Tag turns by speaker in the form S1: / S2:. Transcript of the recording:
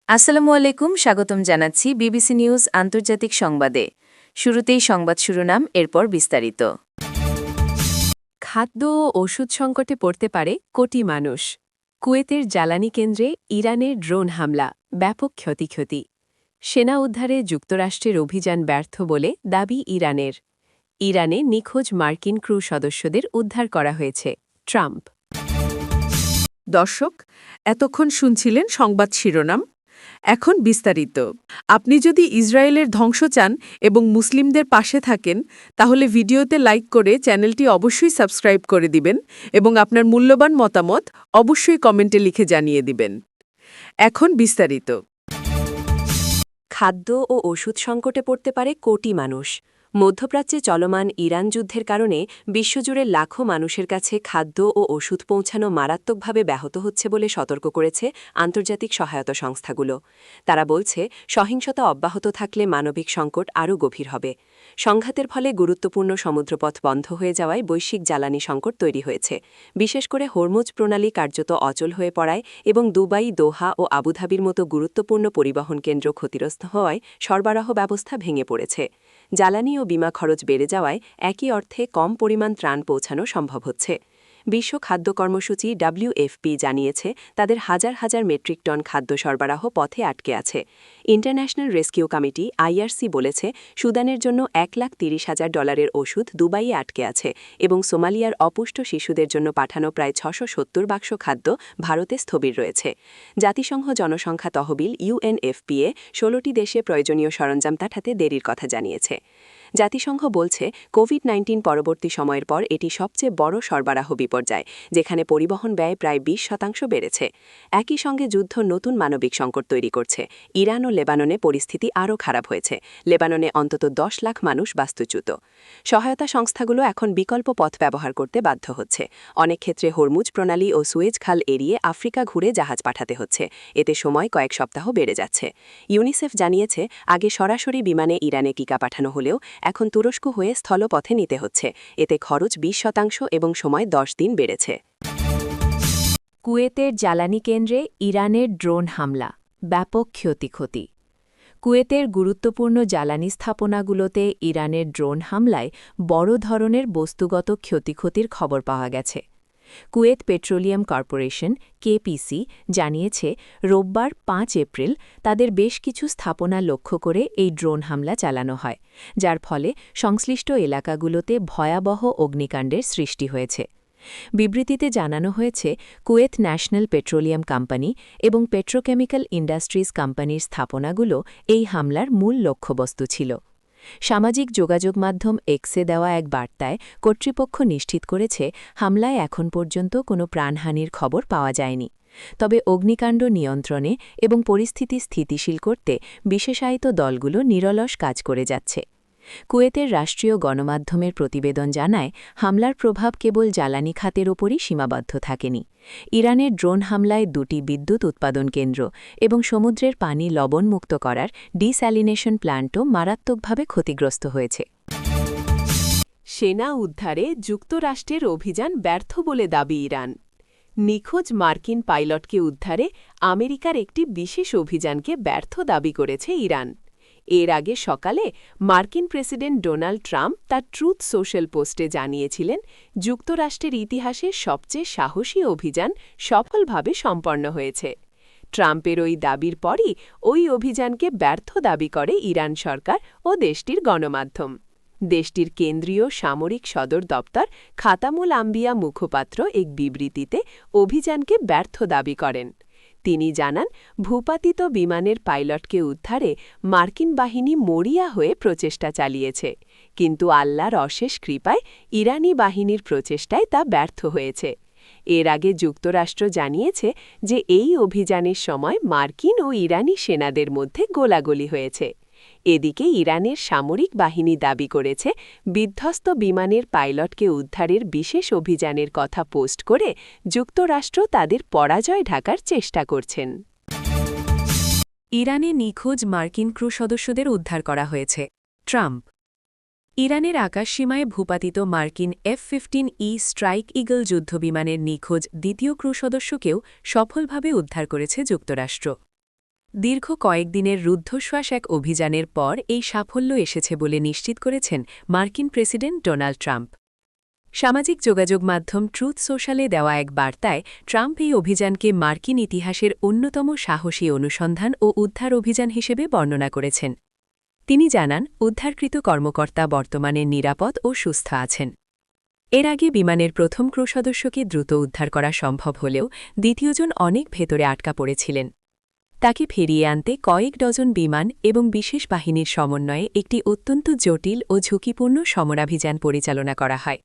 S1: আসসালামু আলাইকুম, স্বাগতম জানাচ্ছি বিবিসি নিউজ আন্তর্জাতিক সংবাদে। শুরুতেই সংবাদ শিরোনাম, এরপর বিস্তারিত।
S2: খাদ্য ও ওষুধ সংকটে পড়তে পারে কোটি মানুষ। কুয়েতের জ্বালানি কেন্দ্রে ইরানের ড্রোন হামলা, ব্যাপক ক্ষয়ক্ষতি। সেনা উদ্ধারে যুক্তরাষ্ট্রের অভিযান ব্যর্থ বলে দাবি ইরানের। ইরানে নিখোঁজ মার্কিন ক্রু সদস্যদের উদ্ধার করা হয়েছে। ট্রাম্প।
S3: দর্শক, এতক্ষণ শুনছিলেন সংবাদ শিরোনাম। এখন বিস্তারিত। আপনি যদি ইসরায়েলের ধ্বংস চান এবং মুসলিমদের পাশে থাকেন, তাহলে ভিডিওতে লাইক করে চ্যানেলটি অবশ্যই সাবস্ক্রাইব করে দিবেন এবং আপনার মূল্যবান মতামত অবশ্যই কমেন্টে লিখে জানিয়ে দিবেন। এখন বিস্তারিত।
S2: খাদ্য ও ওষুধ সংকটে পড়তে পারে কোটি মানুষ। মধ্যপ্রাচ্যে চলমান ইরান যুদ্ধের কারণে বিশ্বজুড়ে লাখো মানুষের কাছে খাদ্য ও ওষুধ পৌঁছানো মারাত্মকভাবে ব্যাহত হচ্ছে বলে সতর্ক করেছে আন্তর্জাতিক সহায়তা সংস্থাগুলো। তারা বলছে, সহিংসতা অব্যাহত থাকলে মানবিক সংকট আরও গভীর হবে। সংঘাতের ফলে গুরুত্বপূর্ণ সমুদ্রপথ বন্ধ হয়ে যাওয়ায় বৈশ্বিক জ্বালানি সংকট তৈরি হয়েছে। বিশেষ করে হরমুজ প্রণালী কার্যত অচল হয়ে পড়ায় এবং দুবাই, দোহা ও আবুধাবির মতো গুরুত্বপূর্ণ পরিবহন কেন্দ্র ক্ষতিগ্রস্ত হওয়ায় সরবরাহ ব্যবস্থা ভেঙে পড়েছে। জ্বালানি ও বিমা খরচ বেড়ে যাওয়ায় একই অর্থে কম পরিমাণ ত্রাণ পৌঁছানো সম্ভব হচ্ছে। বিশ্ব খাদ্য কর্মসূচি WFP জানিয়েছে, তাদের হাজার হাজার মেট্রিক টন খাদ্য সরবরাহ পথে আটকে আছে। ইন্টারন্যাশনাল রেস্কিউ কমিটি IRC বলেছে, সুদানের জন্য $1,30,000 ওষুধ দুবাইয়ে আটকে আছে এবং সোমালিয়ার অপুষ্ট শিশুদের জন্য পাঠানো প্রায় 670 বাক্স খাদ্য ভারতে স্থবির রয়েছে। জাতিসংঘ জনসংখ্যা তহবিল UNFPA 16টি দেশে প্রয়োজনীয় সরঞ্জাম পাঠাতে দেরির কথা জানিয়েছে। জাতিসংঘ বলছে, কোভিড-19 পরবর্তী সময়ের পর এটি সবচেয়ে বড় সরবরাহ বিপর্যয়, যেখানে পরিবহন ব্যয় প্রায় 20% বেড়েছে। একই সঙ্গে যুদ্ধ নতুন মানবিক সংকট তৈরি করছে। ইরান ও লেবাননে পরিস্থিতি আরও খারাপ হয়েছে। লেবাননে অন্তত 10 লাখ মানুষ বাস্তুচ্যুত। সহায়তা সংস্থাগুলো এখন বিকল্প পথ ব্যবহার করতে বাধ্য হচ্ছে। অনেক ক্ষেত্রে হরমুজ প্রণালী ও সুয়েজ খাল এড়িয়ে আফ্রিকা ঘুরে জাহাজ পাঠাতে হচ্ছে। এতে সময় কয়েক সপ্তাহ বেড়ে যাচ্ছে। ইউনিসেফ জানিয়েছে, আগে সরাসরি বিমানে ইরানে টিকা পাঠানো হলেও এখন তুরস্ক হয়ে স্থলপথে নিতে হচ্ছে। এতে খরচ 20% এবং সময় 10 দিন বেড়েছে।
S1: কুয়েতের জ্বালানি কেন্দ্রে ইরানের ড্রোন হামলা, ব্যাপক ক্ষয়ক্ষতি। কুয়েতের গুরুত্বপূর্ণ জ্বালানি স্থাপনাগুলোতে ইরানের ড্রোন হামলায় বড় ধরনের বস্তুগত ক্ষয়ক্ষতির খবর পাওয়া গেছে। কুয়েত পেট্রোলিয়াম কর্পোরেশন KPC জানিয়েছে, রোববার 5 এপ্রিল তাদের বেশ কিছু স্থাপনা লক্ষ্য করে এই ড্রোন হামলা চালানো হয়, যার ফলে সংশ্লিষ্ট এলাকাগুলোতে ভয়াবহ অগ্নিকাণ্ডের সৃষ্টি হয়েছে। বিবৃতিতে জানানো হয়েছে, কুয়েত ন্যাশনাল পেট্রোলিয়াম কোম্পানি এবং পেট্রোকেমিক্যাল ইন্ডাস্ট্রিজ কোম্পানির স্থাপনাগুলো এই হামলার মূল লক্ষ্যবস্তু ছিল। সামাজিক যোগাযোগ মাধ্যম এক্সে দেওয়া এক বার্তায় কর্তৃপক্ষ নিশ্চিত করেছে, হামলায় এখন পর্যন্ত কোনো প্রাণহানির খবর পাওয়া যায়নি। তবে অগ্নিকাণ্ড নিয়ন্ত্রণে এবং পরিস্থিতি স্থিতিশীল করতে বিশেষায়িত দলগুলো নিরলস কাজ করে যাচ্ছে। কুয়েতের রাষ্ট্রীয় গণমাধ্যমের প্রতিবেদন জানায়, হামলার প্রভাব কেবল জ্বালানি খাতের ওপরই সীমাবদ্ধ থাকেনি। ইরানের ড্রোন হামলায় 2টি বিদ্যুৎ উৎপাদন কেন্দ্র এবং সমুদ্রের পানি লবণমুক্ত করার ডিস্যালিনেশন প্ল্যান্টও মারাত্মকভাবে ক্ষতিগ্রস্ত হয়েছে।
S2: সেনা উদ্ধারে যুক্তরাষ্ট্রের অভিযান ব্যর্থ বলে দাবি ইরান। নিখোঁজ মার্কিন পাইলটকে উদ্ধারে আমেরিকার একটি বিশেষ অভিযানকে ব্যর্থ দাবি করেছে ইরান। এর আগে সকালে মার্কিন প্রেসিডেন্ট ডোনাল্ড ট্রাম্প তার ট্রুথ সোশ্যাল পোস্টে জানিয়েছিলেন, যুক্তরাষ্ট্রের ইতিহাসে সবচেয়ে সাহসী অভিযান সফলভাবে সম্পন্ন হয়েছে। ট্রাম্পের ওই দাবির পরই ওই অভিযানকে ব্যর্থ দাবি করে ইরান সরকার ও দেশটির গণমাধ্যম। দেশটির কেন্দ্রীয় সামরিক সদর দপ্তর খাতামুল আম্বিয়া মুখপাত্র এক বিবৃতিতে অভিযানকে ব্যর্থ দাবি করেন। তিনি জানান, ভূপাতিত বিমানের পাইলটকে উদ্ধারে মার্কিন বাহিনী মরিয়া হয়ে প্রচেষ্টা চালিয়েছে, কিন্তু আল্লাহর অশেষ কৃপায় ইরানি বাহিনীর প্রচেষ্টায় তা ব্যর্থ হয়েছে। এর আগে যুক্তরাষ্ট্র জানিয়েছে যে এই অভিযানের সময় মার্কিন ও ইরানি সেনাদের মধ্যে গোলাগুলি হয়েছে। এদিকে ইরানের সামরিক বাহিনী দাবি করেছে, বিধ্বস্ত বিমানের পাইলটকে উদ্ধারের বিশেষ অভিযানের কথা পোস্ট করে যুক্তরাষ্ট্র তাদের পরাজয় ঢাকার চেষ্টা করছেন।
S1: ইরানে নিখোঁজ মার্কিন ক্রু সদস্যদের উদ্ধার করা হয়েছে। ট্রাম্প। ইরানের আকাশসীমায় ভূপাতিত মার্কিন F-15E স্ট্রাইক ইগল যুদ্ধবিমানের নিখোঁজ দ্বিতীয় ক্রু সদস্যকেও সফলভাবে উদ্ধার করেছে যুক্তরাষ্ট্র। দীর্ঘ কয়েকদিনের রুদ্ধশ্বাস এক অভিযানের পর এই সাফল্য এসেছে বলে নিশ্চিত করেছেন মার্কিন প্রেসিডেন্ট ডোনাল্ড ট্রাম্প। সামাজিক যোগাযোগ মাধ্যম ট্রুথ সোশ্যালে দেওয়া এক বার্তায় ট্রাম্প এই অভিযানকে মার্কিন ইতিহাসের অন্যতম সাহসী অনুসন্ধান ও উদ্ধার অভিযান হিসেবে বর্ণনা করেছেন। তিনি জানান, উদ্ধারকৃত কর্মকর্তা বর্তমানে নিরাপদ ও সুস্থ আছেন। এর আগে বিমানের প্রথম ক্রু সদস্যকে দ্রুত উদ্ধার করা সম্ভব হলেও দ্বিতীয়জন অনেক ভেতরে আটকা পড়েছিলেন। তাকে ফিরিয়ে আনতে কয়েক ডজন বিমান এবং বিশেষ বাহিনীর সমন্বয়ে একটি অত্যন্ত জটিল ও ঝুঁকিপূর্ণ সমরাভিযান পরিচালনা করা হয়।